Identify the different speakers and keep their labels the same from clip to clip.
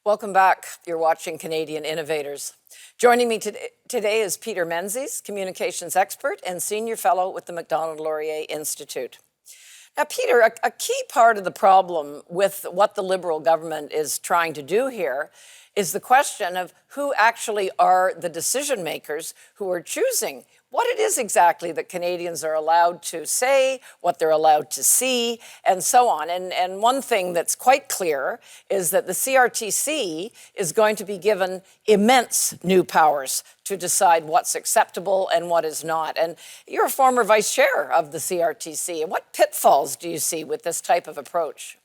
Speaker 1: Welcome back. You're watching Canadian Innovators. Joining me today is Peter Menzies, communications expert and senior fellow with the Macdonald-Laurier Institute. Now, Peter, a key part of the problem with what the Liberal government is trying to do here is the question of who actually are the decision makers who are choosing what it is exactly that Canadians are allowed to say, what they're allowed to see, and so on. And one thing that's quite clear is that the CRTC is going to be given immense new powers to decide what's acceptable and what is not. And you're a former vice chair of the CRTC. And what pitfalls do you see with this type of approach?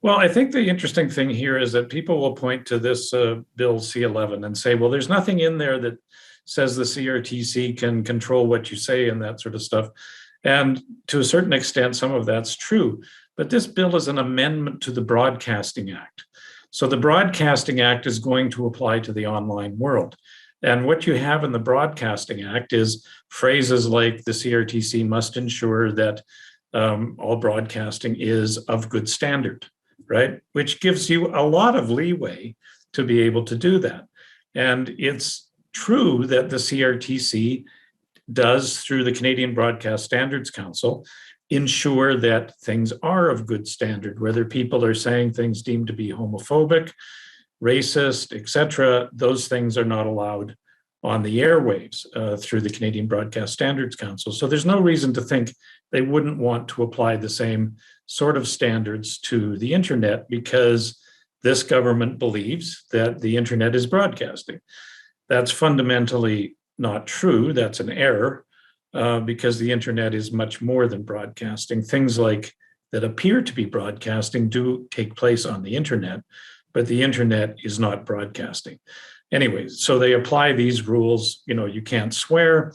Speaker 2: Well, I think the interesting thing here is that people will point to this Bill C-11 and say, well, there's nothing in there that says the CRTC can control what you say and that sort of stuff. And to a certain extent, some of that's true. But this bill is an amendment to the Broadcasting Act. So the Broadcasting Act is going to apply to the online world. And what you have in the Broadcasting Act is phrases like the CRTC must ensure that all broadcasting is of good standard, right? Which gives you a lot of leeway to be able to do that. And it's true that the CRTC does, through the Canadian Broadcast Standards Council, ensure that things are of good standard, whether people are saying things deemed to be homophobic, racist, etc. Those things are not allowed on the airwaves through the Canadian Broadcast Standards Council. So there's no reason to think they wouldn't want to apply the same sort of standards to the internet, because this government believes that the internet is broadcasting. That's fundamentally not true. That's an error, because the internet is much more than broadcasting. Things like that appear to be broadcasting do take place on the internet, but the internet is not broadcasting. Anyways, so they apply these rules. You know, you can't swear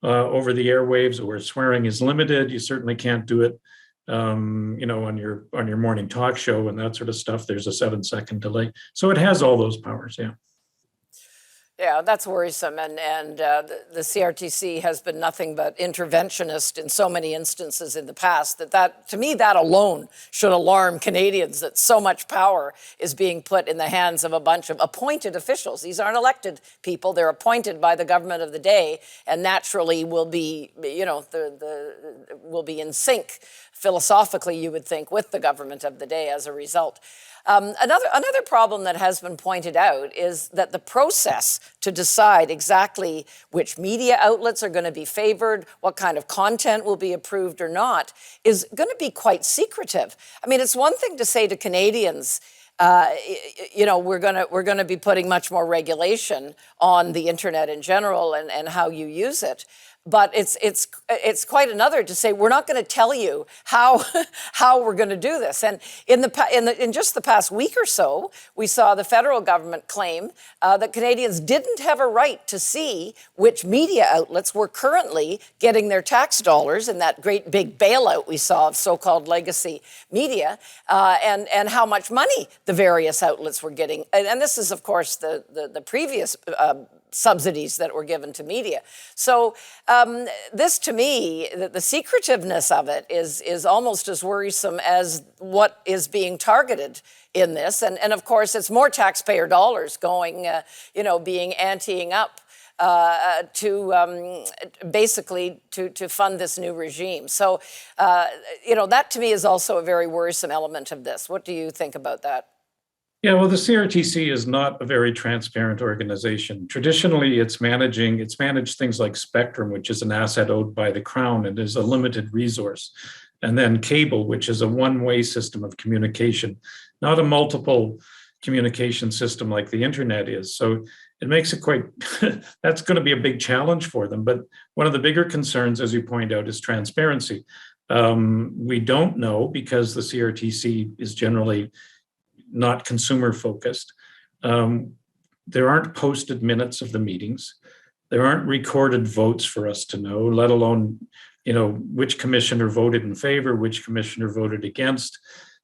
Speaker 2: over the airwaves, or swearing is limited. You certainly can't do it, you know, on your morning talk show and that sort of stuff. There's a 7-second delay. So it has all those powers, yeah.
Speaker 1: Yeah, that's worrisome. And the CRTC has been nothing but interventionist in so many instances in the past that to me, that alone should alarm Canadians, that so much power is being put in the hands of a bunch of appointed officials. These aren't elected people. They're appointed by the government of the day, and naturally will be, you know, will be in sync philosophically, you would think, with the government of the day as a result. Another problem that has been pointed out is that the process to decide exactly which media outlets are going to be favored, what kind of content will be approved or not, is going to be quite secretive. I mean, it's one thing to say to Canadians, you know, we're going to be putting much more regulation on the internet in general and how you use it. But it's quite another to say we're not going to tell you how we're going to do this. And in just the past week or so, we saw the federal government claim that Canadians didn't have a right to see which media outlets were currently getting their tax dollars in that great big bailout we saw of so-called legacy media, and how much money the various outlets were getting. And this is, of course, the previous subsidies that were given to media. So this, to me, the secretiveness of it is almost as worrisome as what is being targeted in this. And of course, it's more taxpayer dollars going, you know, being anteing up to basically to fund this new regime. So, you know, that to me is also a very worrisome element of this. What do you think about that?
Speaker 2: Yeah, well, the CRTC is not a very transparent organization. Traditionally, it's managed things like spectrum, which is an asset owed by the Crown and is a limited resource. And then cable, which is a one-way system of communication, not a multiple communication system like the internet is. So it makes it quite, that's going to be a big challenge for them. But one of the bigger concerns, as you point out, is transparency. We don't know, because the CRTC is generally not consumer focused. There aren't posted minutes of the meetings. There aren't recorded votes for us to know, let alone, you know, which commissioner voted in favor, which commissioner voted against.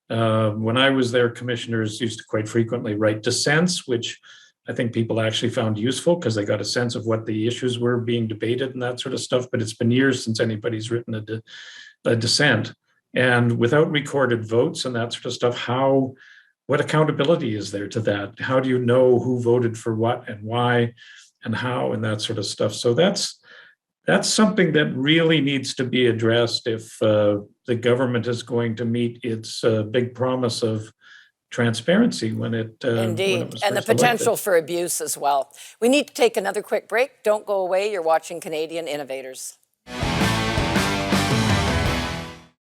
Speaker 2: When I was there, commissioners used to quite frequently write dissents, which I think people actually found useful because they got a sense of what the issues were being debated and that sort of stuff. But it's been years since anybody's written a dissent. And without recorded votes and that sort of stuff, how what accountability is there to that? How do you know who voted for what and why and how and that sort of stuff? So that's something that really needs to be addressed if the government is going to meet its big promise of transparency when it
Speaker 1: Indeed,
Speaker 2: was
Speaker 1: and the
Speaker 2: first elected.
Speaker 1: potential for abuse as well. We need to take another quick break. Don't go away. You're watching Canadian Innovators.